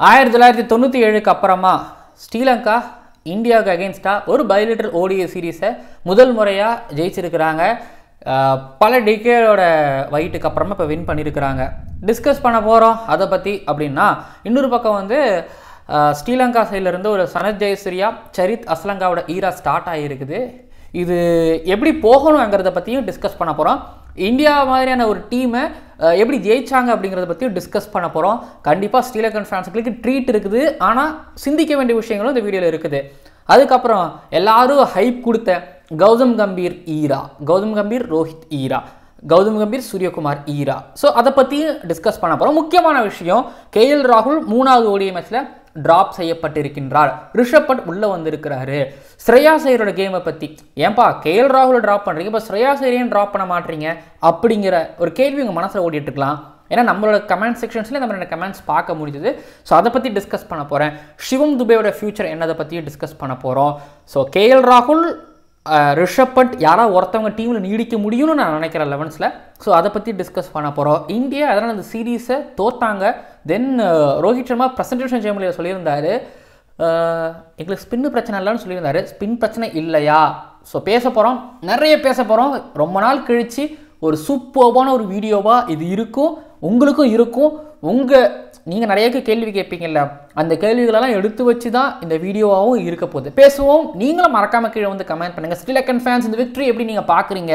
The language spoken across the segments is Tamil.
1997க்கு அப்புறமா ஸ்ரீலங்கா இந்தியாவுக்கு அகெயின்ஸ்டாக ஒரு பைலேட்டரல் ஓடிஐ சீரீஸை முதல் முறையாக ஜெயிச்சிருக்கிறாங்க. பல டிகேடோட வெயிட்டுக்கு அப்புறமா இப்போ வின் பண்ணியிருக்கிறாங்க. டிஸ்கஸ் பண்ண போகிறோம் அதை பற்றி. அப்படின்னா இன்னொரு பக்கம் வந்து ஸ்ரீலங்கா சைட்லேருந்து ஒரு சனத் ஜெயசூர்யா, சரித் அஸ்லங்காவோட ஈரா ஸ்டார்ட் ஆகியிருக்குது. இது எப்படி போகணுங்கிறத பற்றியும் டிஸ்கஸ் பண்ண போகிறோம். இந்தியா மாதிரியான ஒரு டீமை எப்படி ஜெயிச்சாங்க அப்படிங்கிறத பற்றியும் டிஸ்கஸ் பண்ண போகிறோம். கண்டிப்பாக ஸ்ரீலங்கன் ஃபேன்ஸுக்கு ட்ரீட் இருக்குது, ஆனால் சிந்திக்க வேண்டிய விஷயங்களும் இந்த வீடியோவில் இருக்குது. அதுக்கப்புறம் எல்லாரும் ஹைப் கொடுத்த கௌதம் கம்பீர் ஈரா, கௌதம் கம்பீர் ரோஹித் ஈரா, கௌதம் கம்பீர் சூரியகுமார் ஈரா. ஸோ அதை பற்றியும் டிஸ்கஸ் பண்ண போகிறோம். முக்கியமான விஷயம், KL ராகுல் 3வது ஓடிஐ மேட்ச்சில் ட்ராப் செய்யப்பட்டிருக்கின்றார். ரிஷப் பண்ட் உள்ளே வந்திருக்கிறாரு. ஸ்ரேயாஸ் ஐயரோட கேமை பற்றி, ஏன்பா KL ராகுலை ட்ராப் பண்ணுறீங்க, இப்போ ஸ்ரேயாஸ் ஐயரையும் ட்ராப் பண்ண மாட்டீங்க அப்படிங்கிற ஒரு கேள்வி உங்கள் மனசில் ஓடிட்டு இருக்கலாம். ஏன்னா நம்மளோட கமெண்ட் செக்ஷன்ஸ்லேயே நம்மளோட கமெண்ட்ஸ் பார்க்க முடியுது. ஸோ அதை பற்றி டிஸ்கஸ் பண்ண போகிறேன். சிவம் துபேயோட ஃபியூச்சர் என்னதை பற்றியும் டிஸ்கஸ் பண்ண போகிறோம். ஸோ KL ராகுல், ரிஷப் பண்ட் யாராவது ஒருத்தவங்க டீமில் நீடிக்க முடியும்னு நான் நினைக்கிறேன் 11ல். ஸோ அதை பற்றி டிஸ்கஸ் பண்ண போகிறோம். இந்தியா அதனால் அந்த சீரீஸை தோத்தாங்க. தென் ரோஹித் சர்மா ப்ரெசன்டேஷன் ஜெயமலியில் சொல்லியிருந்தார், எங்களுக்கு ஸ்பின்னு பிரச்சனை இல்லைன்னு சொல்லியிருந்தார். ஸ்பின் பிரச்சனை இல்லையா? ஸோ பேச போகிறோம், நிறைய பேச போகிறோம். ரொம்ப நாள் கழித்து ஒரு சூப்பர்பான ஒரு வீடியோவாக இது இருக்கும், உங்களுக்கும் இருக்கும். நீங்கள் நிறைய கேள்வி கேட்பீங்கல்ல, அந்த கேள்விகளெல்லாம் எடுத்து வச்சு தான் இந்த வீடியோவாகவும் இருக்க போகுது. பேசுவோம். நீங்களும் மறக்காமல் கீழே வந்து கமெண்ட் பண்ணுங்கள். ஸ்ரீலங்கன் ஃபேன்ஸ் இந்த விக்ட்ரி எப்படி நீங்கள் பார்க்குறீங்க,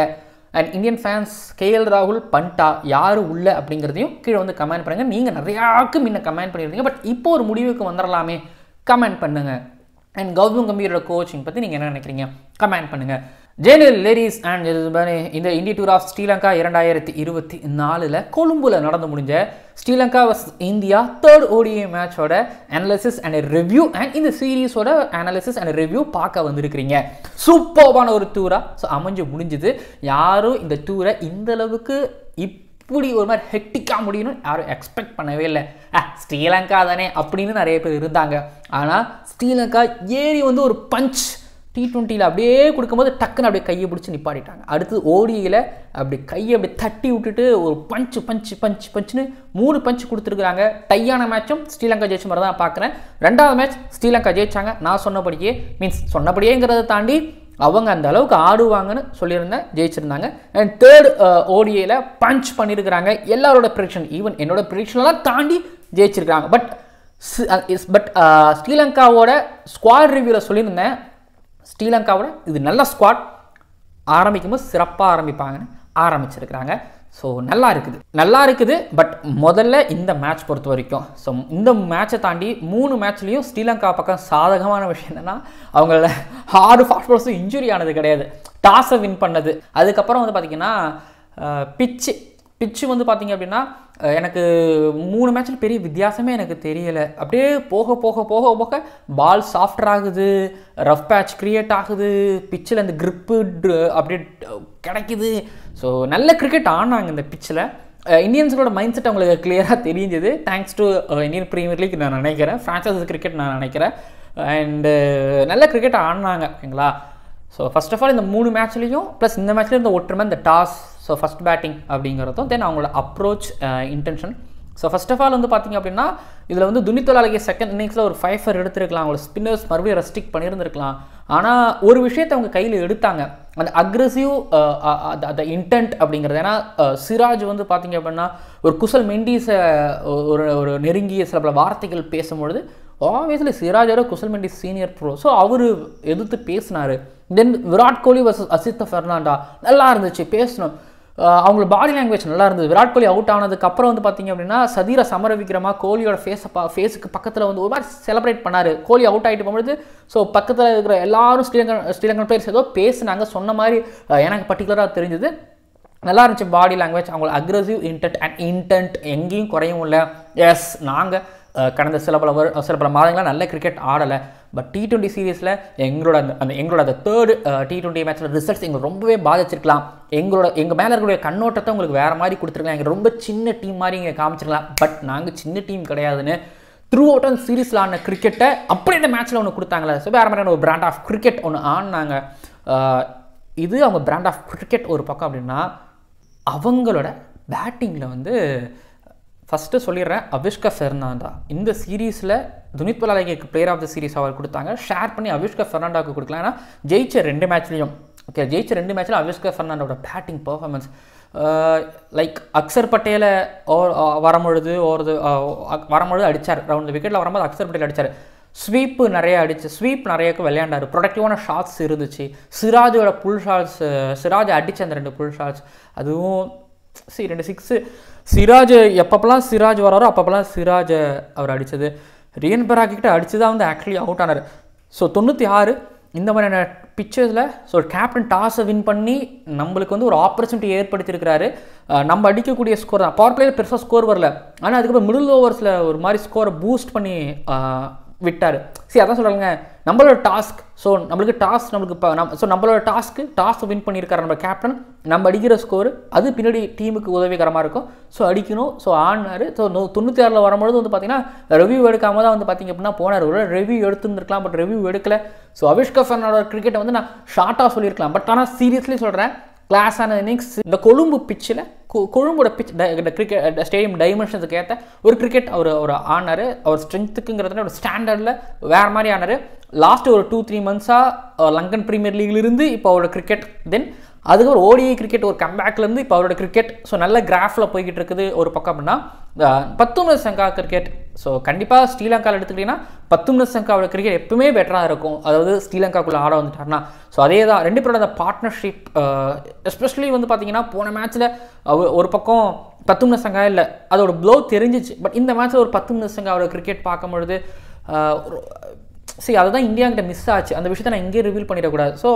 அண்ட் இந்தியன் ஃபேன்ஸ் KL ராகுல் பண்டா யார் உள்ள அப்படிங்கிறதையும் கீழே வந்து கமெண்ட் பண்ணுங்கள். நீங்கள் நிறையாவுக்கு முன்ன கமெண்ட் பண்ணியிருந்தீங்க, பட் இப்போ ஒரு முடிவுக்கு வந்துடலாமே, கமெண்ட் பண்ணுங்கள். அண்ட் கௌதம் கம்பீரோட கோச்சிங் பற்றி நீங்கள் என்ன நினைக்கிறீங்க, கமெண்ட் பண்ணுங்கள். ஜெனரல் லேடிஸ் அண்ட் இந்த இந்திய டூர் ஆஃப் ஸ்ரீலங்கா 2024 கொழும்புல நடந்து முடிஞ்ச Sri Lanka versus India 3rd ODI மேட்சோட அனாலிசிஸ் அண்ட் ரிவ்யூ, அண்ட் இந்த சீரீஸோட அனாலிசிஸ் அண்ட் ரிவ்யூ பார்க்க வந்திருக்கிறீங்க. சூப்பர்பான ஒரு டூராக ஸோ அமைஞ்சு முடிஞ்சுது. யாரும் இந்த டூரை இந்த அளவுக்கு இப்படி ஒரு மாதிரி ஹெக்டிக்காக முடியும்னு யாரும் எக்ஸ்பெக்ட் பண்ணவே இல்லை. ஸ்ரீலங்கா தானே அப்படின்னு நிறைய பேர் இருந்தாங்க. ஆனால் ஸ்ரீலங்கா ஏறி வந்து ஒரு பஞ்ச் T20ல் அப்படியே கொடுக்கும்போது டக்குன்னு அப்படியே கையை பிடிச்சி நிப்பாட்டிட்டாங்க. அடுத்து ODIயில் அப்படி கையை அப்படி தட்டி விட்டுட்டு ஒரு பஞ்சுன்னு 3 பஞ்ச் கொடுத்துருக்குறாங்க. டையான மேட்சும் ஸ்ரீலங்கா ஜெயிச்ச மாதிரி தான் பார்க்குறேன். 2வது மேட்ச் ஸ்ரீலங்கா ஜெயிச்சாங்க. நான் சொன்னபடியே, சொன்னபடியேங்கிறத தாண்டி அவங்க அந்த அளவுக்கு ஆடுவாங்கன்னு சொல்லியிருந்தேன், ஜெயிச்சிருந்தாங்க. அண்ட் 3rd ODIயில் பஞ்ச் பண்ணியிருக்கிறாங்க. எல்லாரோட ப்ரிடிக்ஷன், ஈவன் என்னோட ப்ரிடிக்ஷனெல்லாம் தாண்டி ஜெயிச்சிருக்காங்க. பட் ஸ்ரீலங்காவோட ஸ்குவாட் ரிவ்யூவில் சொல்லியிருந்தேன், ஸ்ரீலங்காவோட இது நல்ல ஸ்குவாட், ஆரம்பிக்கும்போது சிறப்பாக ஆரம்பிப்பாங்கன்னு ஆரம்பிச்சிருக்கிறாங்க. ஸோ நல்லா இருக்குது. பட் முதல்ல இந்த மேட்ச் பொறுத்த வரைக்கும், ஸோ இந்த மேட்சை தாண்டி 3 மேட்ச்லேயும் ஸ்ரீலங்கா பக்கம் சாதகமான விஷயம் என்னென்னா, அவங்கள 6 ஃபாஸ்ட் பாலர்ஸும் இன்ஜுரி ஆனது கிடையாது, டாஸை வின் பண்ணது. அதுக்கப்புறம் வந்து பார்த்திங்கன்னா பிச்சு வந்து பார்த்திங்க அப்படின்னா, எனக்கு 3 மேட்ச்சில் பெரிய வித்தியாசமே எனக்கு தெரியலை. அப்படியே போக பால் சாஃப்டர் ஆகுது, ரஃப் பேட்ச் க்ரியேட் ஆகுது, பிச்சில் அந்த க்ரிப்பு அப்படியே கிடைக்குது. ஸோ நல்ல கிரிக்கெட் ஆனாங்க இந்த பிச்சில். இந்தியன்ஸோட மைண்ட் செட் அவங்களுக்கு கிளியராக தெரிஞ்சது, thanks to Indian Premier League நான் நினைக்கிறேன், ஃப்ரான்ச்சைஸ் கிரிக்கெட் நான் நினைக்கிறேன். அண்டு நல்ல கிரிக்கெட் ஆனாங்க, ஓகேங்களா. ஸோ ஃபர்ஸ்ட் ஆஃப் ஆல் இந்த 3 மேட்ச்லேயும் ப்ளஸ் இந்த மேட்ச்லேயும் இந்த ஒற்றுமை, இந்த டாஸ், ஸோ ஃபஸ்ட் பேட்டிங் அப்படிங்கிறதும், தென் அவங்களோட approach intention. So first of all வந்து பார்த்திங்க அப்படின்னா, இதில் வந்து துனித்தொலாலகி செகண்ட் இன்னிங்ஸில் ஒரு 5 for எடுத்துருக்கலாம், அவங்களோட ஸ்பின்னர்ஸ் மறுபடியும் ரெஸ்ட்ரிக்ட் பண்ணியிருந்துருக்கலாம். ஆனால் ஒரு விஷயத்தை அவங்க கையில் எடுத்தாங்க, அந்த அக்ரெசிவ் அந்த இன்டென்ட் அப்படிங்கிறது. ஏன்னா சிராஜ் வந்து பார்த்திங்க அப்படின்னா ஒரு குசல் மெண்டீஸை ஒரு நெருங்கிய சில பல வார்த்தைகள் பேசும்பொழுது, ஆப்வியஸ்லி சிராஜோட Kusal Mendis senior bro, so அவர் எதிர்த்து பேசினார். தென் விராட் கோலி வர்சஸ் அசித்த ஃபெர்னாண்டா நல்லா இருந்துச்சு, பேசணும். அவங்களோட பாடி லாங்குவேஜ் நல்லா இருந்தது. விராட் கோலி அவுட் ஆனதுக்கப்புறம் வந்து பார்த்திங்க அப்படின்னா சதீர சமரவிக்ரமா கோலியோட ஃபேஸுக்கு பக்கத்தில் வந்து ஒரு மாதிரி செலிப்ரேட் பண்ணார். கோலி அவுட் ஆகிட்டு போகும்போது ஸோ பக்கத்தில் இருக்கிற எல்லாரும் ஸ்ரீலங்கன் பிளேயர்ஸ் ஏதோ பேசுனாங்க, சொன்ன மாதிரி எனக்கு பர்டிகுலராக தெரிஞ்சது. நல்லா இருந்துச்சு பாடி லாங்குவேஜ், அவங்களோட அக்ரெசிவ் இன்டென்ட் எங்கேயும் குறையும் இல்லை. எஸ், நாங்கள் கடந்த சில பல மாதங்களாக நல்ல கிரிக்கெட் ஆடலை. பட் T20 சீரீஸில் எங்களோட அந்த 3rd T20 மேட்ச்சில் ரிசல்ட்ஸ் எங்களுக்கு ரொம்பவே பாதிச்சிருக்கலாம். எங்கள் மேலே இருக்கக்கூடிய கண்ணோட்டத்தை உங்களுக்கு வேறு மாதிரி கொடுத்துருக்கலாம். எங்கள் ரொம்ப சின்ன டீம் மாதிரி இங்கே காமிச்சிருக்கலாம். பட் நாங்கள் சின்ன டீம் கிடையாதுன்னு த்ரூ அவுட் அந்த சீரீஸில் ஆன கிரிக்கெட்டை அப்படி இந்த மேட்ச்சில் ஒன்று கொடுத்தாங்களே. ஸோ வேறு மாதிரியான ஒரு பிராண்ட் ஆஃப் கிரிக்கெட் ஒன்று ஆடினாங்க. இது அவங்க பிராண்ட் ஆஃப் கிரிக்கெட் ஒரு பக்கம் அப்படின்னா, அவங்களோட பேட்டிங்கில் வந்து ஃபஸ்ட்டு சொல்லிடுறேன், அவிஷ்கா ஃபெர்னாண்டா இந்த சீரீஸில் துனித் பலாலகேக்கு பிளேயர் ஆஃப் த சீரீஸ் அவர் கொடுத்தாங்க. ஷேர் பண்ணி அவிஷ்கா ஃபெர்னாண்டாவுக்கு கொடுக்கலாம். ஏன்னா ஜெயிச்ச 2 மேட்ச்லேயும் ஜெயிச்ச 2 மேட்ச்சில் அவிஷ்கா ஃபெர்னாண்டோட பேட்டிங் பர்ஃபார்மன்ஸ் லைக் அக்சர் பட்டேலை வரும்பொழுது அடித்தார். ரவுண்ட் விக்கெட்டில் வரும்போது அக்சர் பட்டேல் அடித்தார். ஸ்வீப்பு நிறையக்கு விளையாண்டார். ப்ரொடக்டிவான ஷாட்ஸ் இருந்துச்சு. சிராஜோட புல் ஷாட்ஸ், சிராஜ் அடித்த அந்த 2 புல் ஷாட்ஸ், அதுவும் 2 6. சிராஜ் எப்பப்பெல்லாம் சிராஜ் வராரோ அப்பப்பெல்லாம் சிராஜ் அவர் அடித்தது. ரியன் பராக் கிட்ட அடித்து தான் வந்து ஆக்சுவலி அவுட் ஆனார். ஸோ 96 இந்த மாதிரியான பிக்சர்ஸில் ஸோ கேப்டன் டாஸை வின் பண்ணி நம்மளுக்கு வந்து ஒரு ஆப்பர்ச்சுனிட்டி ஏற்படுத்தியிருக்கிறாரு. நம்ம அடிக்கக்கூடிய ஸ்கோர் தான். பவர் பிளேயர் பெருசாக ஸ்கோர் வரல, ஆனால் அதுக்கப்புறம் மிடில் ஓவர்ஸில் ஒரு மாதிரி ஸ்கோரை பூஸ்ட் பண்ணி விட்டார். அதான் சொல்கிறாங்க, நம்மளோட டாஸ்க். ஸோ நம்மளோட டாஸ்க் வின் பண்ணியிருக்காரு நம்ம கேப்டன். நம்ம அடிக்கிற ஸ்கோர் அது பின்னாடி டீமுக்கு உதவிகரமாக இருக்கும். ஸோ அடிக்கணும். ஸோ ஆடினார். ஸோ 96 வரும்பொழுது வந்து பார்த்தீங்கன்னா ரிவ்யூ எடுக்காம தான் வந்து பார்த்தீங்க அப்படின்னா போனார். ஒரு ரிவ்யூ எடுத்துருந்துருக்கலாம், பட் ரிவ்யூ எடுக்கல. ஸோ அவிஷ்கா ஃபெர்னாண்டோட கிரிக்கெட்டை வந்து நான் ஷார்ட்டாக சொல்லியிருக்கலாம், பட் ஆனால் சீரியஸ்லி சொல்கிறேன், கிளாஸான இன்னிங்ஸ். இந்த கொழும்பு பிச்சில் கொழும்போட பிச் கிரிக்கெட் ஸ்டேடியம் டைமென்ஷன்ஸுக்கு ஏற்ற ஒரு கிரிக்கெட் அவர் ஆனார். அவர் ஸ்ட்ரென்த்துக்குங்கிறதுல ஒரு ஸ்டாண்டர்டில் வேறு மாதிரி ஆனார். லாஸ்ட் ஒரு 2-3 மந்த்ஸாக லங்கன் ப்ரீமியர் லீக்லேருந்து இப்போ அவரோட கிரிக்கெட், தென் அதுக்கப்புறம் ஓடிஐ கிரிக்கெட் ஒரு கம்பேக்லேருந்து இப்போ அவரோட கிரிக்கெட் ஸோ நல்ல கிராஃபில் போய்கிட்டு இருக்குது. ஒரு பக்கம் அப்படின்னா பத்தும்னஸ் சங்கா கிரிக்கெட். ஸோ கண்டிப்பாக ஸ்ரீலங்காவில் எடுத்துக்கிட்டிங்கன்னா பத்தும்னஸ் சங்காவோட கிரிக்கெட் எப்பவுமே பெட்டராக இருக்கும், அதாவது ஸ்ரீலங்காக்குள்ளே ஆட வந்துட்டார்னா. ஸோ அதே தான் 2 பேரோட அந்த பார்ட்னர்ஷிப். எஸ்பெஷலி வந்து பார்த்தீங்கன்னா போன மேட்ச்சில் ஒரு பக்கம் பத்தும்னஸ் சங்கா இல்லை, அதோட ப்ளோ தெரிஞ்சிச்சு. பட் இந்த மேட்ச்சில் ஒரு பத்தும்னஸ் சங்காவோட கிரிக்கெட் பார்க்கும்பொழுது அதுதான் இந்தியாங்கிட்ட மிஸ் ஆச்சு. அந்த விஷயத்தை நான் இங்கே ரிவீல் பண்ணிடக்கூடாது. ஸோ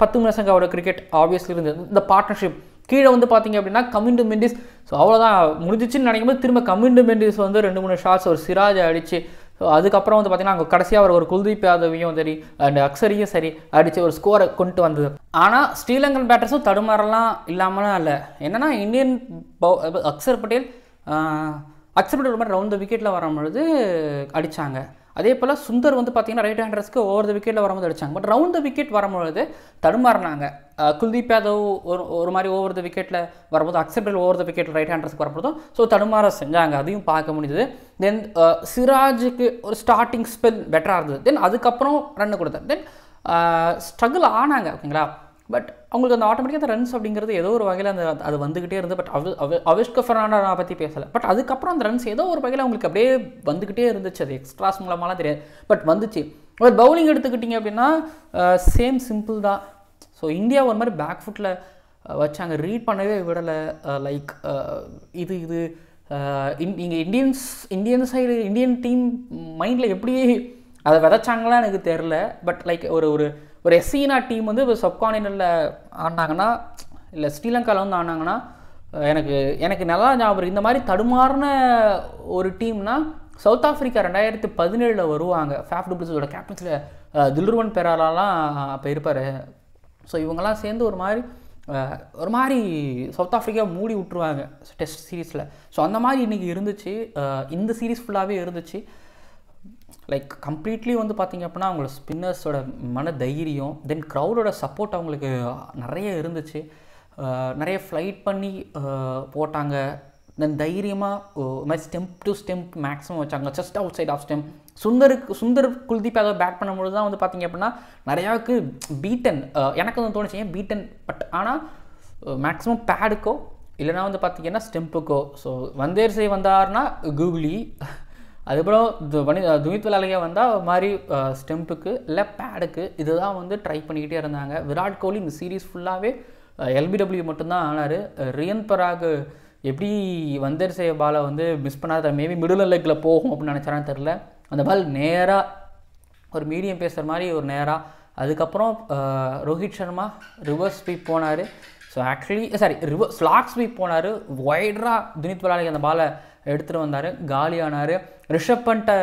பத்தும்னஸ் சங்காவோட கிரிக்கெட் ஆப்வியஸ்லி இருந்தது. இந்த பார்ட்னர்ஷிப் கீழே வந்து பார்த்தீங்க அப்படின்னா கமிண்டு மெண்டிஸ். ஸோ அவ்வளோதான் முடிஞ்சிச்சுன்னு நினைக்கும்போது திரும்ப கமிண்டு மெண்டிஸ் வந்து 2-3 ஷாட்ஸ் ஒரு சிராஜ் அடிச்சு. ஸோ அதுக்கப்புறம் வந்து பார்த்தீங்கன்னா அங்கே கடைசியாக அவர் ஒரு குல்தீப் யாதவையும் சரி அண்ட் அக்சரையும் சரி அடித்து ஒரு ஸ்கோரை கொண்டு வந்தது. ஆனால் ஸ்ரீலங்கன் பேட்டர்ஸும் தடுமாறலாம் இல்லாமலாம் இல்லை. என்னென்னா இந்தியன் அக்சர் பட்டேல் ஒரு மாதிரி ரவுண்ட் த விக்கெட்டில் வரும்பொழுது அடித்தாங்க. அதே போல் சுந்தர் வந்து பார்த்தீங்கன்னா ரைட் ஹேண்டர்ஸ்க்கு ஓவர் த விக்கெட்டில் வரும்போது அடித்தாங்க. பட் ரவுண்ட் த விக்கெட் வரும்பொழுது தடுமாறினாங்க. குல்தீப் யாதவ் ஒரு மாதிரி ஓவர் த விக்கெட்டில் வரும்போது, அக்சர் பட்டேல் ஓவர் த விக்கெட்டில் ரைட் ஹேண்டர்ஸ்க்கு வரும்போதும் ஸோ தடுமாற செஞ்சாங்க. அதையும் பார்க்க முடிஞ்சது. தென் சிராஜுக்கு ஒரு ஸ்டார்டிங் ஸ்பெல் பெட்டராக இருந்தது. தென் அதுக்கப்புறம் ரன்னு கொடுத்தார். தென் ஸ்ட்ரகிள் ஆனாங்க, ஓகேங்களா. பட் அவங்களுக்கு அந்த ஆட்டோமேட்டிக்காக ரன்ஸ் அப்படிங்கிறது ஏதோ ஒரு வகையில் அது வந்துக்கிட்டே இருந்தது. பட் அவிஷ்கா ஃபெர்னாண்டோ நான் பற்றி பேசலை. பட் அதுக்கப்புறம் அந்த ரன்ஸ் ஏதோ ஒரு வகையில் அவங்களுக்கு அப்படியே வந்துக்கிட்டே இருந்துச்சு. அது எக்ஸ்ட்ராஸ் மூலமாலாம் தெரியாது, பட் வந்துச்சு. ஒரு பவுலிங் எடுத்துக்கிட்டிங்க அப்படின்னா சேம் சிம்பிள் தான். ஸோ இந்தியா ஒரு மாதிரி பேக் ஃபுட்டில் வச்சாங்க, ரீட் பண்ணவே விடலை. லைக் இது இங்கே இந்தியன் சைடு இந்தியன் டீம் மைண்டில் எப்படி அதை விதைச்சாங்களா எனக்கு தெரில. பட் லைக் ஒரு எஸ்சினா டீம் வந்து இப்போ சப்கான்டினென்டில் ஆடினாங்கன்னா இல்லை ஸ்ரீலங்காவில் வந்து ஆடினாங்கன்னா எனக்கு நல்லா ஞாபகம். இந்த மாதிரி தடுமாறின ஒரு டீம்னா சவுத் ஆஃப்ரிக்கா 2017 வருவாங்க. ஃபேஃப் டு பிளிஸோட கேப்டன்ஸில் தில்ருவன் பெராலாலாம் அப்போ இருப்பார். ஸோ இவங்கெல்லாம் சேர்ந்து ஒரு மாதிரி சவுத் ஆஃப்ரிக்கா மூடி விட்டுருவாங்க டெஸ்ட் சீரீஸில். ஸோ அந்த மாதிரி இன்றைக்கி இருந்துச்சு. இந்த சீரீஸ் ஃபுல்லாகவே இருந்துச்சு. லைக் கம்ப்ளீட்லி வந்து பார்த்திங்க அப்படின்னா அவங்களோட ஸ்பின்னர்ஸோட மன தைரியம், தென் க்ரௌடோட சப்போர்ட் அவங்களுக்கு நிறைய இருந்துச்சு. நிறைய ஃப்ளைட் பண்ணி போட்டாங்க. தென் தைரியமாக மாதிரி ஸ்டெம்ப் டு ஸ்டெம்ப் மேக்ஸிமம் வச்சாங்க, just outside of stump. Sundar Kuldeep Yadav bat பண்ணும்பொழுது தான் வந்து பார்த்திங்க அப்படின்னா நிறையாவுக்கு பீட்டன். எனக்கு வந்து தோணுச்சு ஏன் பீட்டன். பட் ஆனால் மேக்ஸிமம் பேடுக்கோ இல்லைனா வந்து பார்த்திங்கன்னா ஸ்டெம்புக்கோ. ஸோ வந்தேர்சை வந்தார்னா கூகுளி, அதுக்கப்புறம் துனித் பலாலகே வந்தால் மாதிரி ஸ்டெம்புக்கு இல்லை பேடுக்கு. இதுதான் வந்து ட்ரை பண்ணிக்கிட்டே இருந்தாங்க. விராட் கோலி இந்த சீரீஸ் ஃபுல்லாகவே எல்பிடபிள்யூ மட்டும்தான் ஆனார். ரியன் பராக் எப்படி வந்தேர்சை பாலை வந்து மிஸ் பண்ணாத, மேபி மிடில் லெக்கில் போகும் அப்படின்னு நினச்சாரான்னு தெரில. அந்த பால் நேராக ஒரு மீடியம் பேசுகிற மாதிரி ஒரு நேராக. அதுக்கப்புறம் ரோஹித் சர்மா ரிவர்ஸ் ஸ்வீப் போனார். ஸோ ஆக்சுவலி ஸ்லாக் ஸ்வீப் போனார். வைடராக துனித் பலாலகே அந்த பாலை எடுத்துகிட்டு வந்தார், காலியானார். ரிஷப் பண்ட்டை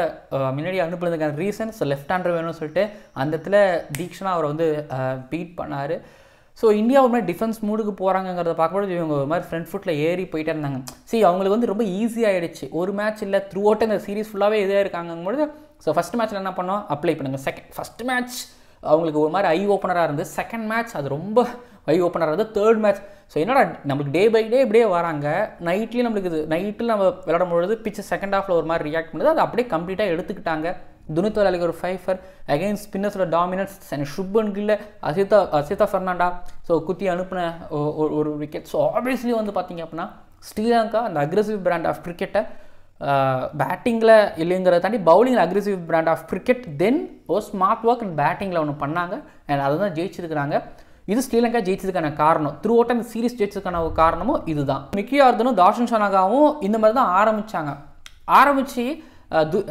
முன்னாடி அனுப்புனதுக்கான ரீசன் லெஃப்ட் ஹேண்டர் வேணும்னு சொல்லிட்டு அந்த இடத்துல தீக்ஷனா அவரை வந்து பீட் பண்ணார். ஸோ இந்தியா ஒரு மாதிரி டிஃபென்ஸ் மூடுக்கு போகிறாங்கிறத பார்க்கும்போது இவங்க ஒரு மாதிரி ஃப்ரண்ட் ஃபுட்டில் ஏறி போயிட்டே இருந்தாங்க. அவங்களுக்கு வந்து ரொம்ப ஈஸியாகிடுச்சு. ஒரு மேட்ச் இல்லை, த்ரூ அவுட் இந்த சீரீஸ் ஃபுல்லாகவே இதாக இருக்காங்கும்போது ஸோ ஃபஸ்ட் மேட்ச்சில் என்ன பண்ணோம், அப்ளை பண்ணுங்கள். ஃபஸ்ட் மேட்ச் அவங்களுக்கு ஒரு மாதிரி ஐ ஓப்பனராக இருந்து, செகண்ட் மேட்ச் அது ரொம்ப வை ஓப்பனர் வந்து தேர்ட் மேட்ச். ஸோ என்னடா நம்மளுக்கு டே பை டே இப்படியே வராங்க, நைட்லேயும் நம்மளுக்கு இது நைட்டில் நம்ம விளையாடும் பொழுது பிச்சு செகண்ட் ஹாஃபில் ஒரு மாதிரி ரியாக்ட் பண்ணுது, அதை அப்படியே கம்ப்ளீட்டாக எடுத்துக்கிட்டாங்க. துனித் வலாலிக்கு ஒரு 5 அகெயின்ஸ்ட் ஸ்பின்னர்ஸோட டாமினன்ஸ், சுப்மன் கில், அசிதா ஃபெர்னாண்டா ஸோ குத்தி அனுப்பின ஒரு விக்கெட். ஸோ ஆப்வியஸ்லி வந்து பார்த்திங்க அப்படின்னா ஸ்ரீலங்கா அந்த அக்ரெசிவ் பிராண்ட் ஆஃப் கிரிக்கெட்டை பேட்டிங்கில் இல்லைங்கிறத தாண்டி பவுலிங்கில் அக்ரெசிவ் பிராண்ட் ஆஃப் கிரிக்கெட் தென் ஒரு ஸ்மார்ட் ஒர்க் அண்ட் பேட்டிங்கில் ஒன்று பண்ணாங்க அண்ட் அதை தான் ஜெயிச்சிருக்கிறாங்க. இது ஸ்ரீலங்கா ஜெயிச்சதுக்கான காரணம், த்ரூ அவுட் அந்த சீரீஸ் ஜெயிச்சதுக்கான ஒரு காரணமும் இதுதான். மிக்கி ஆர்தனும் தாஷன் ஷனாகாவும் இந்த மாதிரி தான் ஆரம்பித்து